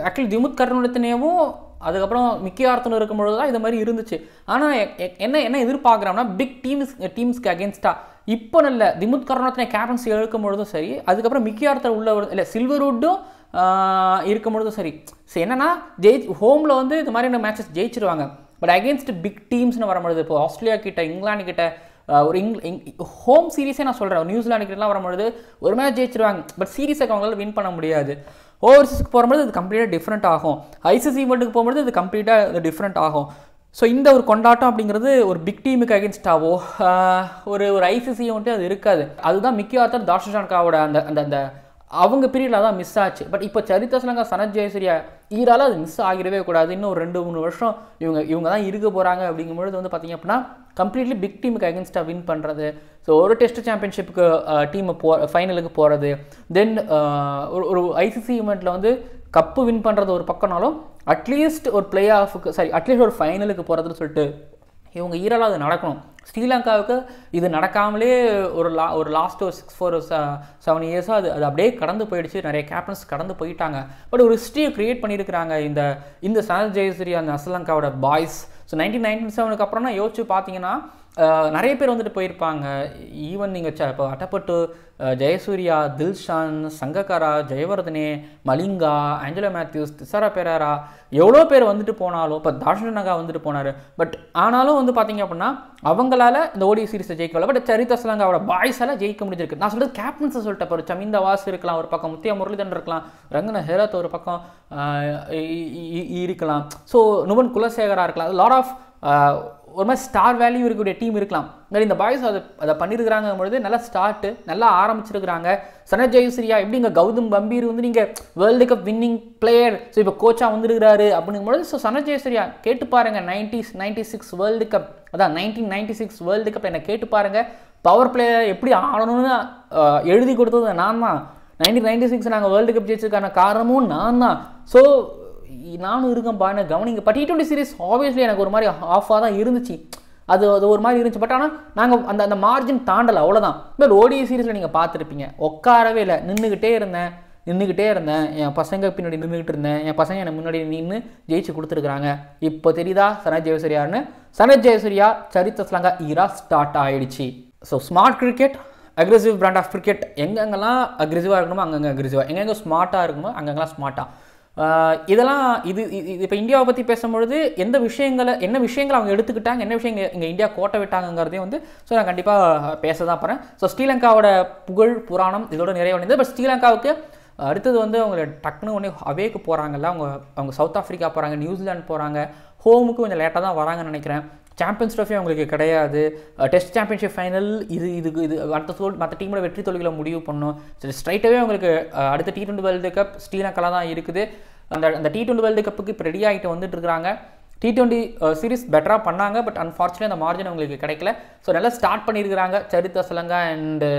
ஆக்சுவலி திமுத் கருணாநிதினேவும் அதுக்கப்புறம் மிக்கி ஆர்த்தனும் இருக்கும்பொழுது தான் இது மாதிரி இருந்துச்சு. ஆனால் என்ன எதிர்பார்க்குறோம்னா பிக் டீம்ஸ்க்கு அகேன்ஸ்டாக இப்போ நல்ல திமுத் கருணாநிதினை கேப்டன்சி இழுக்கும் பொழுதும் சரி, அதுக்கப்புறம் மிக்கி ஆர்த்தர் உள்ள இல்லை சில்வர்வுட்டும் இருக்கும் பொழுதும் சரி. ஸோ என்னன்னா ஹோமில் வந்து இது மாதிரியான மேட்சஸ் ஜெயிச்சிருவாங்க. பட் அகேன்ஸ்ட் பிக் டீம்ஸ்னு வரும்பொழுது இப்போ ஆஸ்திரேலியா கிட்ட, இங்கிலாந்து கிட்ட ஒரு ஹோம் சீரீஸே நான் சொல்கிறேன், நியூசிலாந்து கிட்டலாம் வரும்பொழுது ஒரு மேட்ச் ஜெயிச்சிருவாங்க. பட் சீரீஸை அவங்களால வின் பண்ண முடியாது. ஓவர்சீஸ்க்கு போகும்போது அது கம்ப்ளீட்டாக டிஃப்ரெண்ட் ஆகும், ஐசிசி ஈவெண்ட்டுக்கு போகும்போது அது கம்ப்ளீட்டாக டிஃப்ரெண்ட் ஆகும். ஸோ இந்த ஒரு கொண்டாட்டம் அப்படிங்கிறது ஒரு பிக் டீமுக்கு அகேன்ஸ்டாவோ ஒரு ஐசிசி ஈவெண்ட்டு அது இருக்காது. அதுதான் மிக்கி ஆர்த்தர் தாஷன் ஷனாகாவோட அந்த அந்த அவங்க பீரியடில் தான் மிஸ் ஆச்சு. பட் இப்போ சரிதா ஸ்ரீலங்கா சனத் ஜெயசூர்யா ஈரால அது மிஸ் ஆகிடவே கூடாது. இன்னும் ஒரு 2-3 வருஷம் இவங்க தான் இருக்க போகிறாங்க. அப்படிங்கும்பொழுது வந்து பார்த்திங்க அப்படின்னா கம்ப்ளீட்லி பிக் டீமுக்கு அகேன்ஸ்டாக வின் பண்ணுறது, ஸோ ஒரு டெஸ்ட் சாம்பியன்ஷிப்புக்கு டீமை ஃபைனலுக்கு போகிறது, தென் ஒரு ஐசிசி ஈவெண்ட்டில் வந்து கப்பு வின் பண்ணுறது ஒரு பக்கம்னாலும் அட்லீஸ்ட் ஒரு பிளே ஆஃபுக்கு அட்லீஸ்ட் ஒரு ஃபைனலுக்கு போகிறதுன்னு சொல்லிட்டு இவங்க ஈரால அது நடக்கணும். ஸ்ரீலங்காவுக்கு இது நடக்காமலே ஒரு லாஸ்ட் ஒரு 6-7 இயர்ஸாக அது அப்படியே கடந்து போயிடுச்சு. நிறைய கேப்டன்ஸ் கடந்து போயிட்டாங்க. பட் ஒரு ஹிஸ்ட்ரியை க்ரியேட் பண்ணியிருக்கிறாங்க இந்த சனத் ஜெயசூர்யா அந்த ஸ்ரீலங்காவோட பாய்ஸ். ஸோ 1997 அப்புறம்னா யோசிச்சு பார்த்தீங்கன்னா நிறைய பேர் வந்துட்டு போயிருப்பாங்க. ஈவன் நீங்கள் இப்போ அட்டப்பட்டு ஜெயசூர்யா, தில்ஷான், சங்கக்காரா, ஜெயவர்தனே, மலிங்கா, ஆஞ்சலோ மேத்யூஸ், திசாரா பெரேரா எவ்வளோ பேர் வந்துட்டு போனாலும், இப்போ தாஷன் ஷனாகா வந்துட்டு போனார். பட் ஆனாலும் வந்து பார்த்தீங்க அப்படின்னா அவங்களால இந்த ஓடி சீரிஸை ஜெயிக்கல. பட் சரிதா ஸ்ரீலங்காவோட பாய்ஸால் ஜெயிக்க முடிஞ்சிருக்கு. நான் சொல்கிறது கேப்டன்ஸை சொல்லிட்டேன். இப்போ சமிந்த வாஸ் இருக்கலாம் ஒரு பக்கம், முத்தியா முரளிதரன் இருக்கலாம், ரங்கன ஹேரத் ஒரு பக்கம் இருக்கலாம், ஸோ நுவன் குலசேகரா இருக்கலாம், லாட் ஆஃப் ஒரு மாதிரி ஸ்டார் வேல்யூ இருக்கக்கூடிய டீம் இருக்கலாம். இந்த பாய்ஸ் அதை பண்ணியிருக்கிறாங்க பொழுது நல்லா ஸ்டார்ட்டு நல்லா ஆரம்பிச்சிருக்கிறாங்க. சனத் ஜெயசூர்யா எப்படிங்க கௌதம் கம்பீர் வந்து நீங்கள் world cup winning player, so இப்போ கோச்சாக வந்துருக்கிறாரு அப்படிங்கும்பொழுது ஸோ சனத் ஜெயசூர்யா கேட்டு பாருங்கள் 96 வேர்ல்டு கப், அதான் 1996 வேர்ல்டு கப் என்னை கேட்டு பாருங்கள். பவர் பிளேயர் எப்படி ஆடணும்னு எழுதி கொடுத்தது நான் தான். 1996 நாங்கள் வேர்ல்டு கப் ஜெயிச்சதுக்கான காரணமும் நான் தான். ஸோ நானும் இருக்கேன் பாருங்க கவனிங்க. பட் T20 சீரிஸ் ஆப்வியஸ்லி எனக்கு ஒரு மாதிரி ஆஃபாக தான் இருந்துச்சு. அது ஒரு மாதிரி இருந்துச்சு. பட் ஆனால் நாங்கள் அந்த மார்ஜின் தாண்டலை, அவ்வளோதான். பட் ODI சீரீஸில் நீங்கள் பார்த்துருப்பீங்க, உட்காரவே இல்லை, நின்றுக்கிட்டே இருந்தேன். என் பசங்க பின்னாடி நின்றுக்கிட்டு இருந்தேன், என் பசங்க என்னை முன்னாடி நின்று ஜெயிச்சு கொடுத்துருக்குறாங்க. இப்போ தெரியுதா சனத் ஜெயசூர்யான்னு? சனத் ஜெயசூர்யா சரிதா ஸ்ரீலங்கா ஈரா ஸ்டார்ட் ஆகிடுச்சு. So smart cricket, aggressive brand of cricket, எங்கெங்கெல்லாம் அக்ரெசிவாக இருக்கணுமோ அங்கங்கே அக்ரெசிவாக, எங்கெங்கே ஸ்மார்ட்டாக இருக்கணுமோ அங்கெங்கெல்லாம் ஸ்மார்ட்டாக. இதெல்லாம் இது இப்போ இந்தியாவை பற்றி பேசும்பொழுது என்ன விஷயங்கள் அவங்க எடுத்துக்கிட்டாங்க, என்ன விஷயங்கள் இங்கே இந்தியா கோட்டை விட்டாங்கிறதையும் வந்து ஸோ நான் கண்டிப்பாக பேச தான் போகிறேன். ஸோ ஸ்ரீலங்காவோட புகழ் புராணம் இதோட நிறைவடைந்தது. பட் ஸ்ரீலங்காவுக்கு அடுத்தது வந்து அவங்க டக்குன்னு ஒன்றே அவேக்கு போகிறாங்கல்ல, அவங்க சவுத் ஆஃப்ரிக்கா போகிறாங்க, நியூசிலாந்து போகிறாங்க, ஹோமுக்கு கொஞ்சம் லேட்டாக தான் வராங்கன்னு நினைக்கிறேன். சாம்பியன்ஸ் ட்ராஃபி அவங்களுக்கு கிடையாது. டெஸ்ட் சாம்பியன்ஷிப் ஃபைனல் இது மற்ற டீமோட வெற்றி தோல்விகளை முடிவு பண்ணணும். சரி, ஸ்ட்ரைட்டாகவே அவங்களுக்கு அடுத்த T20 வேர்ல்டு கப் ஸ்ரீலங்காவில் தான் இருக்குது. அந்த T20 வேர்ல்டு கப்புக்கு இப்போ ரெடி ஆகிட்டு வந்துட்டு இருக்கிறாங்க. T20 சீரிஸ் பெட்டராக பண்ணாங்க. பட் அன்ஃபார்ச்சுனேட்லி அந்த மார்ஜின் அவங்களுக்கு கிடைக்கல. ஸோ நல்லா ஸ்டார்ட் பண்ணியிருக்கிறாங்க சரிதா ஸ்ரீலங்கா அண்டு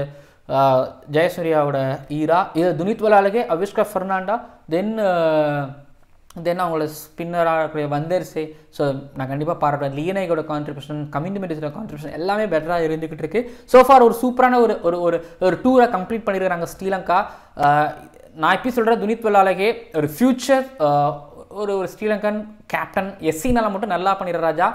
ஜெயசூர்யாவோட ஈரா. இது துனித் வலாலிகே, அவிஷ்கா ஃபெர்னாண்டா, தென் அவங்களோட ஸ்பின்னராக இருக்கக்கூடிய வந்தர்ஸே. ஸோ நான் கண்டிப்பாக பாராட்டுறேன். லியனையோட கான்ட்ரிபியூஷன், கம்யூனிட்டிஸோட கான்ட்ரிபியூஷன் எல்லாமே பெட்டராக இருந்துக்கிட்டு இருக்குது. சோஃபார் ஒரு சூப்பரான ஒரு டூரை கம்ப்ளீட் பண்ணியிருக்கிறாங்க ஸ்ரீலங்கா. நான் இப்போ சொல்கிறேன் துனித் வலாலிகே ஒரு ஃப்யூச்சர் ஒரு ஸ்ரீலங்கன் கேப்டன். எஸ்சினால் மட்டும் நல்லா பண்ணிடுற ராஜா,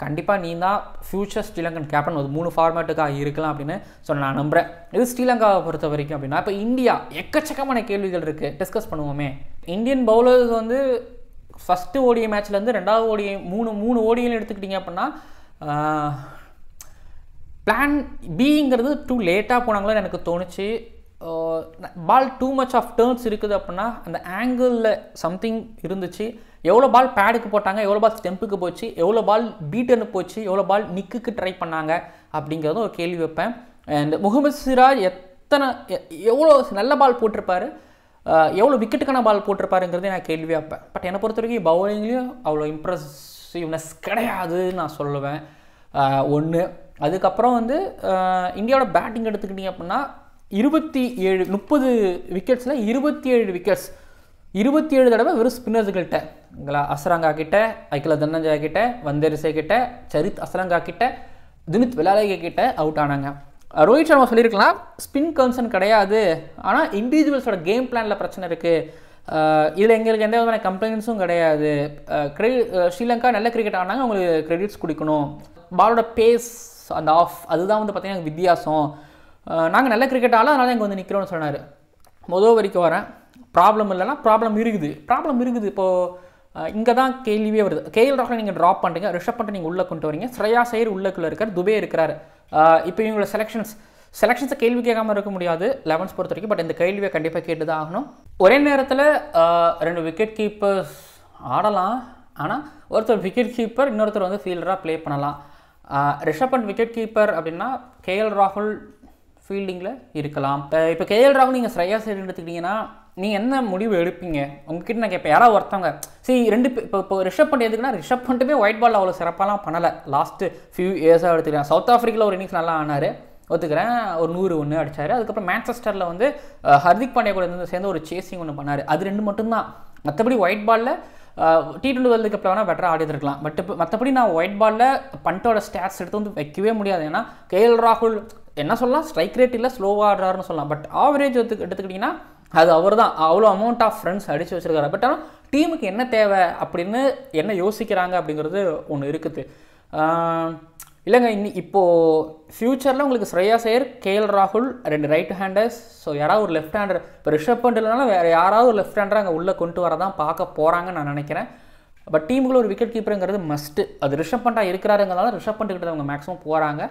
கண்டிப்பாக நீ தான் ஃப்யூச்சர் ஸ்ரீலங்கன் கேப்டன். ஒரு 3 ஃபார்மேட்டுக்காக இருக்கலாம் அப்படின்னு நான் நம்புகிறேன். இது ஸ்ரீலங்காவை பொறுத்த வரைக்கும் அப்படின்னா இப்போ இந்தியா எக்கச்சக்கமான கேள்விகள் இருக்குது, டிஸ்கஸ் பண்ணுவோமே. இந்தியன் பவுலர்ஸ் வந்து ஃபஸ்ட்டு ODI மேட்ச்லேருந்து 2வது ODI 3 ODIன்னு எடுத்துக்கிட்டிங்க அப்படின்னா பிளான் பிங்கிறது டூ லேட்டாக போனாங்களோன்னு எனக்கு தோணுச்சு. பால் டூ மச் ஆஃப் டேர்ன்ஸ் இருக்குது அப்படின்னா அந்த ஆங்கிளில் சம்திங் இருந்துச்சு. எவ்வளோ பால் பேடுக்கு போட்டாங்க, எவ்வளோ பால் ஸ்டெம்புக்கு போச்சு, எவ்வளோ பால் பீட்டனுக்கு போச்சு, எவ்வளோ பால் நிக்குக்கு ட்ரை பண்ணாங்க அப்படிங்கிறதும் ஒரு கேள்வி வைப்பேன். அண்ட் முகமது சிராஜ் எவ்வளோ நல்ல பால் போட்டிருப்பாரு, எவ்வளோ விக்கெட்டுக்கான பால் போட்டிருப்பாருங்கிறதே நான் கேள்வியாக வைப்பேன். பட் என்னை பொறுத்த வரைக்கும் பவுலிங்லேயும் அவ்வளோ இம்ப்ரெசிவ்னஸ் கிடையாதுன்னு நான் சொல்லுவேன். ஒன்று. அதுக்கப்புறம் வந்து இந்தியாவோட பேட்டிங் எடுத்துக்கிட்டிங்க அப்படின்னா 30 விக்கெட்ஸில் 27 விக்கெட்ஸ் 27 தடவை வெறும் ஸ்பின்னர்ஸுகள்கிட்ட, அஸ்ராங்கா கிட்ட, அகில தன்னஞ்சயா கிட்ட, வந்தேரிசே கிட்ட, சரித் அஸ்ராங்கா கிட்ட, தினித் வெலாலகே கிட்ட அவுட் ஆனாங்க. ரோஹித் சர்மா சொல்லியிருக்கலாம் ஸ்பின் கன்சர்ன் கிடையாது, ஆனால் இண்டிவிஜுவல்ஸோட கேம் பிளானில் பிரச்சனை இருக்குது, இதில் எங்களுக்கு எந்த விதமான கம்ப்ளைண்ட்ஸும் கிடையாது, ஸ்ரீலங்கா நல்ல கிரிக்கெட் ஆனாங்க, அவங்களுக்கு கிரெடிட்ஸ் கொடுக்கணும், பாலோட பேஸ் அந்த ஆஃப் அதுதான் வந்து பார்த்திங்கன்னா வித்தியாசம், நாங்கள் நல்ல கிரிக்கெட் ஆகலாம் அதனால இங்கே வந்து நிற்கிறோன்னு சொன்னார். முதல் வரைக்கும் வரேன், ப்ராப்ளம் இல்லைன்னா ப்ராப்ளம் இருக்குது. இப்போது இங்கே தான் கேள்வியே வருது. கேஎல் ராகுலை நீங்கள் ட்ராப் பண்ணுறீங்க, ரிஷப் பண்ட்டை நீங்கள் உள்ளே கொண்டு வரீங்க, ஸ்ரேயாஸ் ஐயர் உள்ளக்குள்ளே இருக்கார், துபே இருக்கிறார். இப்போ இவங்களோட செலெக்ஷன்ஸை கேள்வி கேட்காமல் இருக்க முடியாது 11th பொறுத்த வரைக்கும். பட் இந்த கேள்வியை கண்டிப்பாக கேட்டு தான் ஆகணும். ஒரே நேரத்தில் 2 விக்கெட் கீப்பர்ஸ் ஆடலாம், ஆனால் ஒருத்தர் விக்கெட் கீப்பர், இன்னொருத்தர் வந்து ஃபீல்டராக ப்ளே பண்ணலாம். ரிஷப் பண்ட் விக்கெட் கீப்பர் அப்படின்னா கேஎல் ராகுல் ஃபீல்டிங்கில் இருக்கலாம். இப்போ கேஎல் ராகுல் நீங்கள் ஸ்ரேயாஸ் ஐயர் எடுத்துக்கிட்டிங்கன்னா நீங்கள் என்ன முடிவு எடுப்பீங்க? உங்ககிட்ட நான் கேட்பேன், யாராவது ஒருத்தவங்க இப்போ ரிஷப் பண்ட் எதுக்குன்னா, ரிஷப் பண்ட்டுமே ஒயிட் பால் அவ்வளோ சிறப்பாலாம் பண்ணலை லாஸ்ட்டு ஃபியூ இயர்ஸாக எடுத்துக்கிறேன். சவுத் ஆஃப்ரிக்காவில் ஒரு இன்னிங்ஸ் நல்லா ஆனார், ஒத்துக்கிறேன், ஒரு 100 அடித்தார். அதுக்கப்புறம் மேன்செஸ்டரில் வந்து ஹர்திக் பாண்டியா கூட சேர்ந்து ஒரு சேசிங் ஒன்று பண்ணார். அது 2 மட்டும்தான். மற்றபடி ஒயிட் பாலில் T20 வேர்ல்டு கப்பில் வேணால் பெட்டராக ஆடி இருக்கலாம். பட் மற்றபடி நான் ஒயிட் பாலில் பண்டோட ஸ்டாட்ஸ் எடுத்து வந்து வைக்கவே முடியாது. ஏன்னா கேஎல் ராகுல் என்ன சொல்லலாம், ஸ்ட்ரைக் ரேட் இல்லை, ஸ்லோவாக ஆடுறாருன்னு சொல்லலாம். பட் ஆவரேஜ் எடுத்துக்கிட்டிங்கன்னா அது அவர் தான் அவ்வளோ அமௌண்ட் ஆஃப் ரன்ஸ் அடித்து வச்சுருக்காரு. பட் ஆனால் டீமுக்கு என்ன தேவை அப்படின்னு என்ன யோசிக்கிறாங்க அப்படிங்கிறது ஒன்று இருக்குது. இல்லைங்க, இப்போது ஃப்யூச்சரில் உங்களுக்கு ஸ்ரேயாஸ் ஐயர், கேஎல் ராகுல் 2 ரைட் ஹேண்டர்ஸ், ஸோ யாராவது ஒரு லெஃப்ட் ஹேண்டர், இப்போ ரிஷப் பண்ட் இல்லைனாலும் வேறு யாராவது ஒரு லெஃப்ட் ஹேண்டரை அங்கே உள்ளே கொண்டு வர தான் பார்க்க போகிறாங்கன்னு நான் நினைக்கிறேன். பட் டீமுக்குள்ள ஒரு விக்கெட் கீப்பருங்கிறது மஸ்ட்டு. அது ரிஷப் பண்ட்டாக இருக்கிறாருங்கிறதால ரிஷப் பண்ட் கிட்ட அவங்க மேக்ஸிமம் போகிறாங்க,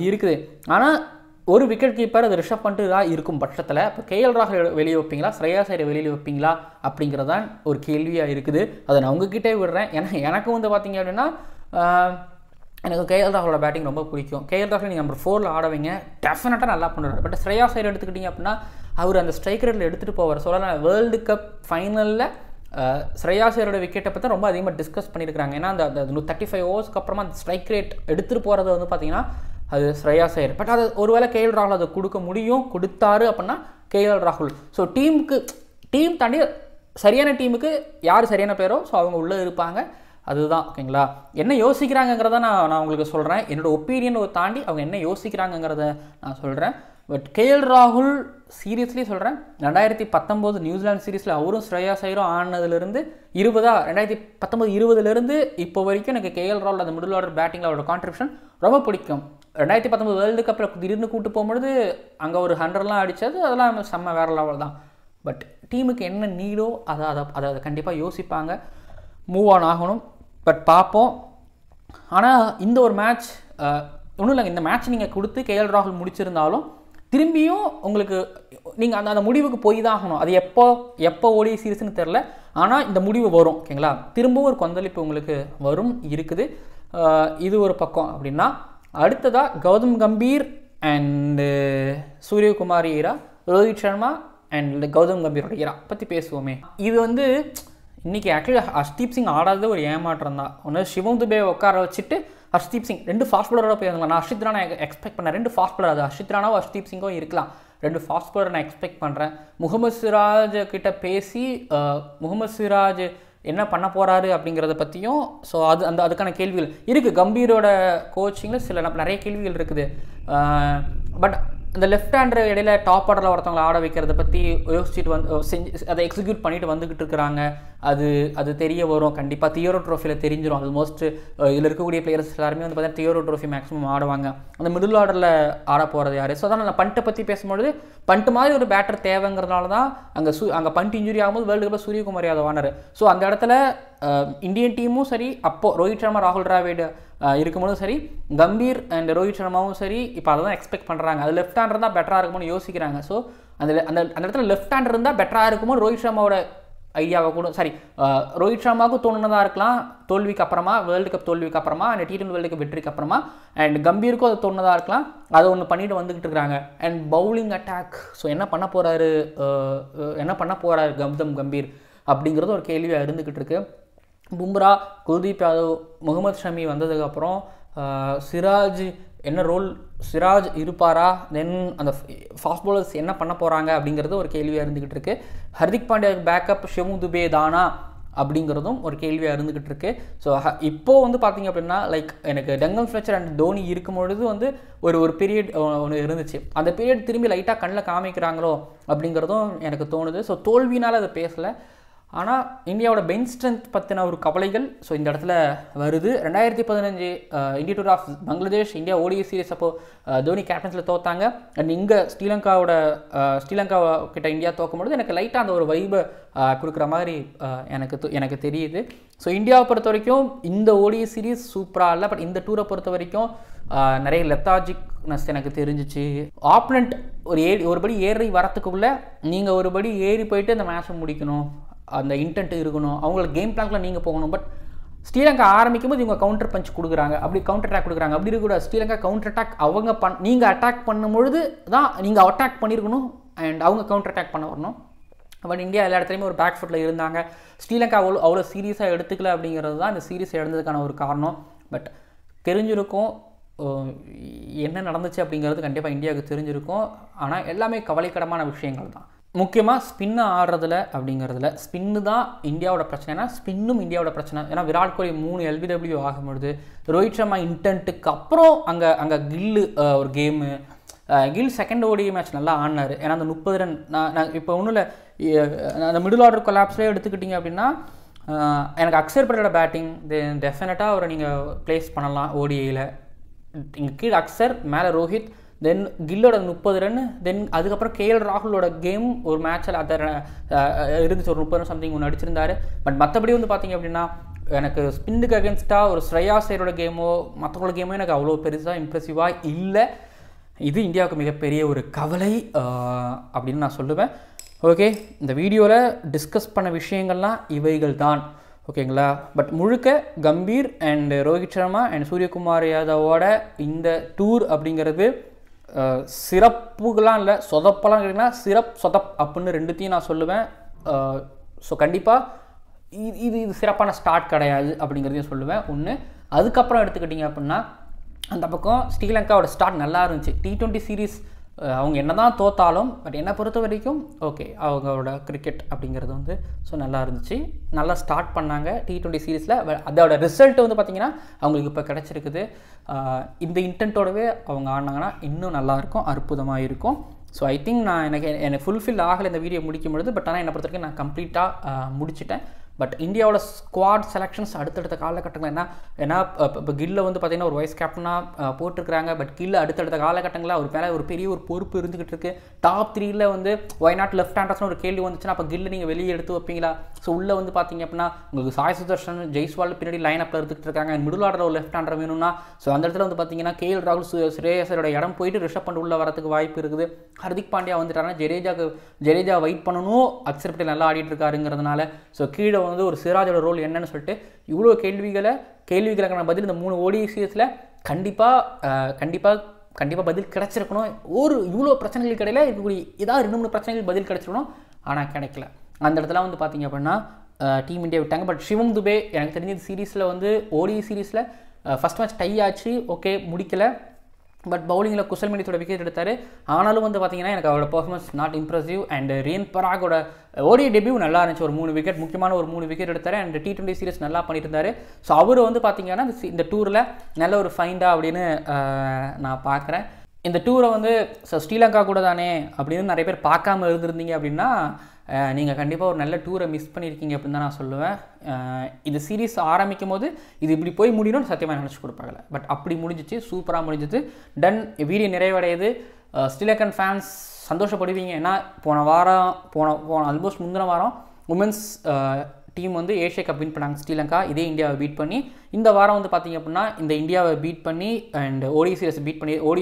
இருக்குது. ஆனால் ஒரு விக்கெட் கீப்பர் அது ரிஷப் பண்ட் தான் இருக்கும் பட்சத்தில் இப்போ கேஎல் ராகுல் வெளியே வைப்பீங்களா, ஸ்ரேயாஸ் ஐயரை வெளியில் வைப்பீங்களா அப்படிங்கிறது தான் ஒரு கேள்வியாக இருக்குது. அதை நான் உங்ககிட்டே விடுறேன். ஏன்னா எனக்கு வந்து பார்த்தீங்க அப்படின்னா எனக்கு கேஎல் ராகுலோட பேட்டிங் ரொம்ப பிடிக்கும். கேஎல் ராகுல் நீங்கள் நம்பர் 4 ஆடவீங்க, டெஃபினட்டாக நல்லா பண்ணுறாரு. பட் ஸ்ரேயாஸ் ஐயர் எடுத்துக்கிட்டிங்க அப்படின்னா அவர் அந்த ஸ்ட்ரைக் ரேட்டில் எடுத்துகிட்டு போவார். சொல்லலாம் வேர்ல்டு கப் ஃபைனலில் ஸ்ரேயாஸ் ஐயரோட விக்கெட்டை பற்றி ரொம்ப அதிகமாக டிஸ்கஸ் பண்ணியிருக்கிறாங்க. ஏன்னா அந்த 35 ஓவர்ஸ்க்கு அப்புறமா அந்த ஸ்ட்ரைக் ரேட் எடுத்துகிட்டு போகிறது வந்து பார்த்திங்கன்னா அது ஸ்ரேயாஸ் ஐயர். பட் அது ஒருவேளை கேஎல் ராகுல் அதை கொடுக்க முடியும், கொடுத்தாரு அப்படின்னா கேஎல் ராகுல். ஸோ டீம் தாண்டி சரியான டீமுக்கு யார் சரியான பேரோ ஸோ அவங்க உள்ளே இருப்பாங்க. அதுதான் ஓகேங்களா. என்ன யோசிக்கிறாங்கிறத நான் உங்களுக்கு சொல்கிறேன். என்னோடய ஒப்பீனியனை தாண்டி அவங்க என்ன யோசிக்கிறாங்கிறத நான் சொல்கிறேன். பட் கேஎல் ராகுல் சீரியஸ்லி சொல்கிறேன், 2019 நியூசிலாந்து சீரீஸில் அவரும் ஸ்ரேயாஸ் ஐயரும் ஆனதுலேருந்து 2019-20 இப்போ வரைக்கும் எனக்கு கேஎல் ராகுல் அந்த மிடில் ஆர்டர் பேட்டிங்கில் அவரோட கான்ட்ரிபியூஷன் ரொம்ப பிடிக்கும். 2019 வேர்ல்டு கப்பில் திடீர்னு கூட்டு போகும்பொழுது அங்கே ஒரு 100லாம் அடித்தது, அதெல்லாம் செம்ம வேறு லெவல் தான். பட் டீமுக்கு என்ன நீடோ அதை கண்டிப்பாக யோசிப்பாங்க, மூவ் ஆன் ஆகணும். பட் பார்ப்போம். ஆனால் இந்த ஒரு மேட்ச் ஒன்றும் இல்லைங்க, இந்த மேட்ச் நீங்கள் கொடுத்து கேஎல் ராகுல் முடிச்சிருந்தாலும் திரும்பியும் உங்களுக்கு நீங்கள் அந்த முடிவுக்கு போய் தான் ஆகணும். அது எப்போ ஓடிஐ சீரீஸ்னு தெரில, ஆனால் இந்த முடிவு வரும் ஓகேங்களா. திரும்பவும் ஒரு கொந்தளிப்பு உங்களுக்கு வரும் இருக்குது. இது ஒரு பக்கம். அப்படின்னா அடுத்ததாக Gautam Gambhir and Suryakumar era, Rohit Sharma and Gautam கம்பீரோட ஈரா பற்றி பேசுவோமே. இது வந்து இன்றைக்கி ஆக்சுவலி ஹர்ஷ்தீப் சிங் ஆடாதது ஒரு ஏமாற்றம் தான். ஒன்று சிவம் துபே உட்கார வச்சுட்டு ஹர்ஷ்தீப் சிங் 2 ஃபாஸ்ட் பாலரோட போயிருந்தாங்க. நான் ஹர்ஷித் ராணா எக்ஸ்பெக்ட் பண்ணேன். 2 ஃபாஸ்ட் பாலர், அது ஹர்ஷித் ராணாவோ ஹர்ஷ்தீப் சிங்கோ இருக்கலாம். 2 ஃபாஸ்ட் பாலர் நான் எக்ஸ்பெக்ட் பண்ணுறேன். முகமது சிராஜ் கிட்ட பேசி முகமது சிராஜ் என்ன பண்ண போகிறாரு அப்படிங்கிறத பற்றியும் ஸோ அதுக்கான கேள்விகள் இருக்குது. கம்பீரோட கோச்சிங்கில் நிறைய கேள்விகள் இருக்குது. பட் இந்த லெஃப்ட் ஹேண்டர் இடையில டாப் ஆர்டரில் ஒருத்தவங்களை ஆட வைக்கிறத பற்றி யோசிச்சுட்டு அதை எக்ஸிக்யூட் பண்ணிட்டு வந்துக்கிட்டு இருக்கிறாங்க. அது தெரிய வரும் கண்டிப்பாக. தியோரோ ட்ரோஃபியில் தெரிஞ்சிடும். ஆல்மோஸ்ட் இதில் இருக்கக்கூடிய பிளேயர்ஸ் எல்லாருமே வந்து பார்த்தீங்கன்னா தியோரோ ட்ரோஃபி மேக்ஸிமம் ஆடுவாங்க. அந்த மிடில் ஆர்டரில் ஆட போகிறது யார்? ஸோ அதான் நான் பண்ட்டை பற்றி பேசும்பொழுது பண்ட் மாதிரி ஒரு பேட்டர் தேவைங்கிறதுனால தான் அங்கே பண்ட் இன்ஜுரி ஆகும்போது வேர்ல்டு கப்பில் சூரியகுமார் யாதவ் ஆனார். ஸோ அந்த இடத்துல இந்தியன் டீமும் சரி, அப்போது ரோஹித் சர்மா ராகுல் டிராவிட் இருக்கும்போதும் சரி, கம்பீர் அண்ட் ரோஹித் சர்மாவும் சரி இப்போ அதை தான் எக்ஸ்பெக்ட் பண்ணுறாங்க. அது லெஃப்ட் ஹேண்டர் தான் பெட்டராக இருக்குமோன்னு யோசிக்கிறாங்க. ஸோ அந்த இடத்துல லெஃப்ட் ஹேண்டர் இருந்தால் பெட்டராக இருக்குமோ ரோஹித் சர்மாவோட ஐடியாவை கூட சாரி ரோஹித் சர்மாவுக்கும் தோணுனதாக இருக்கலாம் தோல்விக்கு அப்புறமா, வேர்ல்டு கப் தோல்விக்கு அப்புறமா அண்ட் T20 வேர்ல்டு கப் வெற்றிக்கு அப்புறமா. அண்ட் கம்பீருக்கும் அது தோணுனதாக இருக்கலாம். அதை ஒன்று பண்ணிட்டு வந்துக்கிட்டு இருக்காங்க. அண்ட் பவுலிங் அட்டாக், ஸோ என்ன பண்ண போகிறாரு கௌதம் கம்பீர் அப்படிங்கிறது ஒரு கேள்வியாக இருந்துக்கிட்டு இருக்கு. பும்ரா, குல்தீப் யாதவ், முகமது ஷமி வந்ததுக்கப்புறம் சிராஜ் என்ன ரோல், சிராஜ் இருப்பாரா, தென் அந்த ஃபாஸ்ட் பவுலர்ஸ் என்ன பண்ண போகிறாங்க அப்படிங்கிறது ஒரு கேள்வியாக இருந்துக்கிட்டு இருக்குது. ஹர்திக் பாண்டியாவுக்கு பேக்கப் சிவம் துபே தானா அப்படிங்கிறதும் ஒரு கேள்வியாக இருந்துக்கிட்டு இருக்கு. ஸோ இப்போது வந்து பார்த்திங்க அப்படின்னா லைக் எனக்கு டங்கன் ஃப்ளெச்சர் அண்ட் தோனி இருக்கும் பொழுது வந்து ஒரு பீரியட் ஒன்று இருந்துச்சு. அந்த பீரியட் திரும்பி லைட்டாக கண்ணில் காமிக்கிறாங்களோ அப்படிங்கிறதும் எனக்கு தோணுது. ஸோ தோல்வினால் அதை பேசலை. ஆனால் இந்தியாவோட பெஞ்ச் ஸ்ட்ரென்த் பற்றின ஒரு கவலைகள் ஸோ இந்த இடத்துல வருது. 2015 India tour of Bangladesh India ODI series அப்போது தோனி கேப்டன்ஸில் தோத்தாங்க. அண்ட் இங்கே ஸ்ரீலங்கா கிட்ட இந்தியா தோக்கும்பொழுது எனக்கு லைட்டாக அந்த ஒரு வைபை கொடுக்குற மாதிரி எனக்கு தெரியுது. ஸோ இந்தியாவை பொறுத்த வரைக்கும் இந்த ODI சீரிஸ் சூப்பராக இல்லை. பட் இந்த டூரை பொறுத்த வரைக்கும் நிறைய லெத்தாஜிக்னஸ் எனக்கு தெரிஞ்சிச்சு. ஆப்பனண்ட் ஒரு படி ஏறி வரத்துக்குள்ளே நீங்கள் ஒரு படி ஏறி போயிட்டு அந்த மேட்சை முடிக்கணும், அந்த இன்டென்ட் இருக்கணும், அவங்களோட கேம் பிளான்ல நீங்கள் போகணும். பட் ஸ்ரீலங்கா ஆரம்பிக்கும் போது இவங்க கவுண்டர் பஞ்ச் கொடுக்குறாங்க, அப்படி கவுண்டர் அட்டாக் கொடுக்குறாங்க. அப்படி இருக்கக்கூடாது. ஸ்ரீலங்கா கவுண்டர் அட்டாக் நீங்கள் அட்டாக் பண்ணும்பொழுது தான் நீங்கள் அட்டாக் பண்ணியிருக்கணும் அண்ட் அவங்க கவுண்டர் அட்டாக் பண்ண வரணும். பட் இந்தியா எல்லா இடத்துலையுமே ஒரு பேக் ஃபுட்டில் இருந்தாங்க. ஸ்ரீலங்கா அவ்வளோ சீரியஸாக எடுத்துக்கல அப்படிங்கிறது தான் இந்த சீரியஸ் இழந்ததுக்கான ஒரு காரணம். பட் தெரிஞ்சிருக்கும் என்ன நடந்துச்சு அப்படிங்கிறது கண்டிப்பாக இந்தியாவுக்கு தெரிஞ்சிருக்கும். ஆனால் எல்லாமே கவலைக்கிடமான விஷயங்கள் தான். முக்கியமாக ஸ்பின்னு ஆடுறதுல அப்படிங்கிறதுல ஸ்பின்னு தான் இந்தியாவோட பிரச்சனைனா ஸ்பின்னும் இந்தியாவோட பிரச்சனை. ஏன்னா விராட் கோலி 3 LBW ஆகும்பொழுது ரோஹித் சர்மா இன்டென்ட்டுக்கு அப்புறம் அங்கே கில்லு ஒரு game Gill second ODI match நல்லா ஆடினார். ஏன்னா அந்த 30 ரன் நான் இப்போ ஒன்றும் இல்லை, அந்த மிடில் ஆர்டர் கொலாப்ஸ்லேயே எடுத்துக்கிட்டிங்க அப்படின்னா எனக்கு அக்ஷர் பட்டேலோட பேட்டிங் டெஃபினட்டாக அவரை நீங்கள் ப்ளேஸ் பண்ணலாம் ODIயில். இங்கே கீழே அக்ஷர், மேலே ரோஹித், தென் கில்லோட 30 ரன், தென் அதுக்கப்புறம் KL ராகுலோட கேம் ஒரு மேட்சில் அதை இருந்துச்சு, ஒரு 30 ரன் சம்திங் ஒன்று அடிச்சிருந்தார். பட் மற்றபடி வந்து பார்த்திங்க அப்படின்னா எனக்கு ஸ்பின்னுக்கு அகேன்ஸ்டாக ஒரு ஸ்ரேயா ஐயரோட கேமோ மற்றவங்களோட கேமோ எனக்கு அவ்வளோ பெருசாக இம்ப்ரெசிவாக இல்லை. இது இந்தியாவுக்கு மிகப்பெரிய ஒரு கவலை அப்படின்னு நான் சொல்லுவேன். ஓகே, இந்த வீடியோவில் டிஸ்கஸ் பண்ண விஷயங்கள்லாம் இவைகள் தான். ஓகேங்களா? பட் முழுக்க கம்பீர் அண்ட் ரோஹித் சர்மா அண்ட் சூரியகுமார் யாதவோட இந்த டூர் அப்படிங்கிறது சிறப்புகளாம் இல்லை, சொதப்பெல்லாம் கேட்டிங்கன்னா சொதப் அப்படின்னு ரெண்டுத்தையும் நான் சொல்லுவேன். ஸோ கண்டிப்பாக இது சிறப்பான ஸ்டார்ட் கிடையாது அப்படிங்கிறதையும் சொல்லுவேன் ஒன்று. அதுக்கப்புறம் எடுத்துக்கிட்டிங்க அப்படின்னா அந்த பக்கம் ஸ்ரீலங்காவோட ஸ்டார்ட் நல்லா இருந்துச்சு. T20 சீரீஸ் அவங்க என்ன தான் தோத்தாலும் பட் என்னை பொறுத்த வரைக்கும் ஓகே அவங்களோட கிரிக்கெட் அப்படிங்கிறது வந்து ஸோ நல்லா இருந்துச்சு, நல்லா ஸ்டார்ட் பண்ணாங்க T20 சீரீஸில். அதோட ரிசல்ட் வந்து பார்த்திங்கன்னா அவங்களுக்கு இப்போ கிடச்சிருக்குது. இந்த இன்டென்ட்டோடவே அவங்க ஆடினாங்கன்னா இன்னும் நல்லாயிருக்கும், அற்புதமாக இருக்கும். ஸோ ஐ திங்க் எனக்கு ஃபுல்ஃபில் ஆகலை இந்த வீடியோ முடிக்கும் பொழுது. பட் ஆனால் என்னை பொறுத்த வரைக்கும் நான் கம்ப்ளீட்டாக முடிச்சிட்டேன். பட் இந்தியாவோட ஸ்குவாட் செலெக்ஷன்ஸ் அடுத்தடுத்த காலகட்டங்கள் ஏன்னா இப்போ கில்ல வந்து பார்த்திங்கன்னா ஒரு வைஸ் கேப்டனாக போட்டிருக்கிறாங்க. பட் கில்ல அடுத்தடுத்த காலகட்டங்களில் அவர் மேலே ஒரு பெரிய ஒரு பொறுப்பு இருந்துக்கிட்டு இருக்குது. டாப் 3ல் வந்து ஒய் நாட் லெஃப்ட் ஹேண்டர்ஸ்னு ஒரு கேள்வி வந்துச்சுன்னா அப்போ கில்ல நீங்கள் வெளியே எடுத்து வைப்பீங்களா? ஸோ உள்ளே வந்து பார்த்திங்க அப்படின்னா உங்களுக்கு சாய் சுதர்ஷன், ஜெய்ஸ்வால் பின்னாடி லைன் அப்பில் இருந்துகிட்டு இருக்காங்க. மிடில் ஆர்டர் ஒரு லெஃப்ட் ஹேண்டர் வேணும்னா ஸோ அந்த இடத்துல வந்து பார்த்திங்கன்னா KL ராகுல், ஸ்ரேயஸரோட இடம் போயிட்டு ரிஷப் பண்ட் உள்ளே வரதுக்கு வாய்ப்பு இருக்குது. ஹர்திக் பாண்டியா வந்துட்டாருன்னா ஜடேஜா வெயிட் பண்ணணும், அக்ஷர் பட்டேல் நல்லா ஆடிட்டு இருக்காருங்கிறதுனால. ஸோ கீழே வந்து ஒரு சிராஜோட ரோல் என்னன்னு சொல்லிட்டு இவ்வளோ கேள்விகளுக்கான பதில் இந்த 3 ODI சீரீஸில் கண்டிப்பாக பதில் கிடச்சிருக்கணும். இவ்வளோ பிரச்சனைகளுக்கு இடையில இருக்கக்கூடிய ஏதாவது 2-3 பிரச்சனைகள் பதில் கிடச்சிருக்கணும். ஆனால் கிடைக்கல. அந்த இடத்துல வந்து பார்த்திங்க அப்படின்னா டீம் இந்தியா விட்டாங்க. பட் சிவம் துபே எனக்கு தெரிஞ்ச சீரீஸில் வந்து ODI சீரீஸில் ஃபஸ்ட் மேட்ச் டை ஆச்சு, ஓகே முடிக்கலை. பட் பவுலிங்கில் குசல் மெண்டிஸோட விக்கெட் எடுத்தார். ஆனாலும் வந்து பார்த்திங்கன்னா எனக்கு அவரோட performance not impressive. And Riyan பராகோட ODI டெபியூ நல்லா இருந்துச்சு. ஒரு 3 விக்கெட், முக்கியமான ஒரு 3 விக்கெட் எடுத்தார். அண்ட் T20 சீரீஸ் நல்லா பண்ணிட்டு இருந்தார். ஸோ அவர் வந்து பார்த்திங்கன்னா இந்த டூரில் நல்ல ஒரு ஃபைண்டா அப்படின்னு நான் பார்க்குறேன். இந்த டூரை வந்து ஸ்ரீலங்கா கூட தானே அப்படின்னு நிறைய பேர் பார்க்காம இருந்திருந்தீங்க அப்படின்னா நீங்கள் கண்டிப்பாக ஒரு நல்ல டூரை மிஸ் பண்ணியிருக்கீங்க அப்படின்னு தான் நான் சொல்லுவேன். இது சீரீஸ் ஆரம்பிக்கும் போது இது இப்படி போய் முடியணும்னு சத்தியமாக நினச்சி கொடுப்பாங்கல்ல. பட் அப்படி முடிஞ்சிச்சு, சூப்பராக முடிஞ்சிச்சு. டன் வீடியோ நிறைவடையுது. ஸ்ரீலங்கன் ஃபேன்ஸ் சந்தோஷப்படுவீங்க. ஏன்னா போன ஆல்மோஸ்ட் முந்தின வாரம் உமன்ஸ் டீம் வந்து ஏஷியா கப் வின் பண்ணாங்க ஸ்ரீலங்கா, இதே இந்தியாவை பீட் பண்ணி. இந்த வாரம் வந்து பார்த்திங்க அப்படின்னா இந்த இந்தியாவை பீட் பண்ணி அண்ட் ODI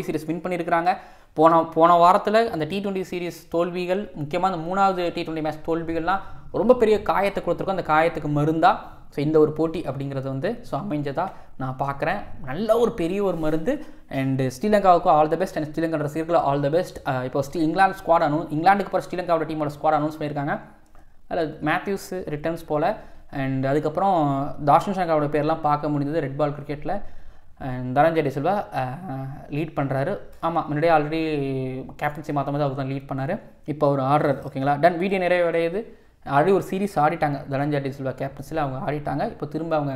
சீரிஸ் வின் பண்ணியிருக்கிறாங்க. போன வாரத்தில் அந்த T20 சீரிஸ் தோல்விகள், முக்கியமாக அந்த 3வது T20 மேட்ச் தோல்விகள்லாம் ரொம்ப பெரிய காயத்தை கொடுத்துருக்கோம். அந்த காயத்துக்கு மருந்தா ஸோ இந்த ஒரு போட்டி அப்படிங்கிறது வந்து ஸோ அமைஞ்சதாக நான் பார்க்குறேன். நல்ல ஒரு பெரிய ஒரு மருந்து. அண்டு ஸ்ரீலங்காவுக்கு all the best. And Sri Lanka ரசிகர்கள் ஆல் த பெஸ்ட். இப்போ இங்கிலாந்து ஸ்குவாட் இங்கிலாந்துக்கு போகிற ஸ்ரீலங்காவோட டீமோட ஸ்குவாட் அனௌன்ஸ் பண்ணியிருக்காங்க. அதில் மேத்யூஸ் ரிட்டர்ன்ஸ் போல். அண்ட் அதுக்கப்புறம் தாஷன் சங்காவோட பேர்லாம் பார்க்க முடிஞ்சது ரெட் பால் கிரிக்கெட்டில். அண்ட் தனஞ்சய டி சில்வா லீட் பண்ணுறாரு. ஆமாம், முன்னாடியே ஆல்ரெடி கேப்டன்சி மாற்றும் போது அவர் தான் லீட் பண்ணார். இப்போ அவர் ஆடுறார். ஓகேங்களா, டன். வீடியோ நிறைவடையுது. ஆல்ரெடி ஒரு சீரிஸ் ஆடிட்டாங்க தனஞ்சய டி சில்வா கேப்டன்சியில், அவங்க ஆடிட்டாங்க. இப்போ திரும்ப அவங்க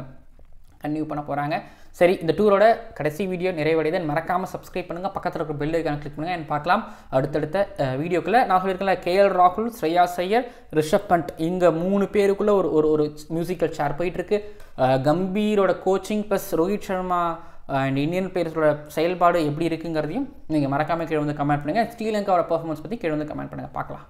கன்டினியூ பண்ண போகிறாங்க. சரி, இந்த டூரோட கடைசி வீடியோ நிறைவடையுது. மறக்காமல் சப்ஸ்கிரைப் பண்ணுங்கள், பக்கத்தில் இருக்கிற பெல் ஐக்கான கிளிக் பண்ணுங்கள். அண்ட் பார்க்கலாம் அடுத்தடுத்த வீடியோக்குள்ளே. நான் சொல்லியிருக்கேன் KL ராகுல், ஸ்ரேயாஸ் ஐயர், ரிஷப் பண்ட், இங்கே 3 பேருக்குள்ளே ஒரு மியூசிக்கல் சேர் போயிட்டுருக்கு. கம்பீரோட coaching plus Rohit Sharma and Indian பிளேயர்ஸோட செயல்பாடு எப்படி இருக்குங்கிறதையும் நீங்கள் மறக்காமல் கீழே வந்து கமெண்ட் பண்ணுங்கள். ஸ்ரீலங்காவோட பர்ஃபார்மன்ஸ் பற்றி கீழே வந்து கமெண்ட் பண்ணுங்கள். பார்க்கலாம்.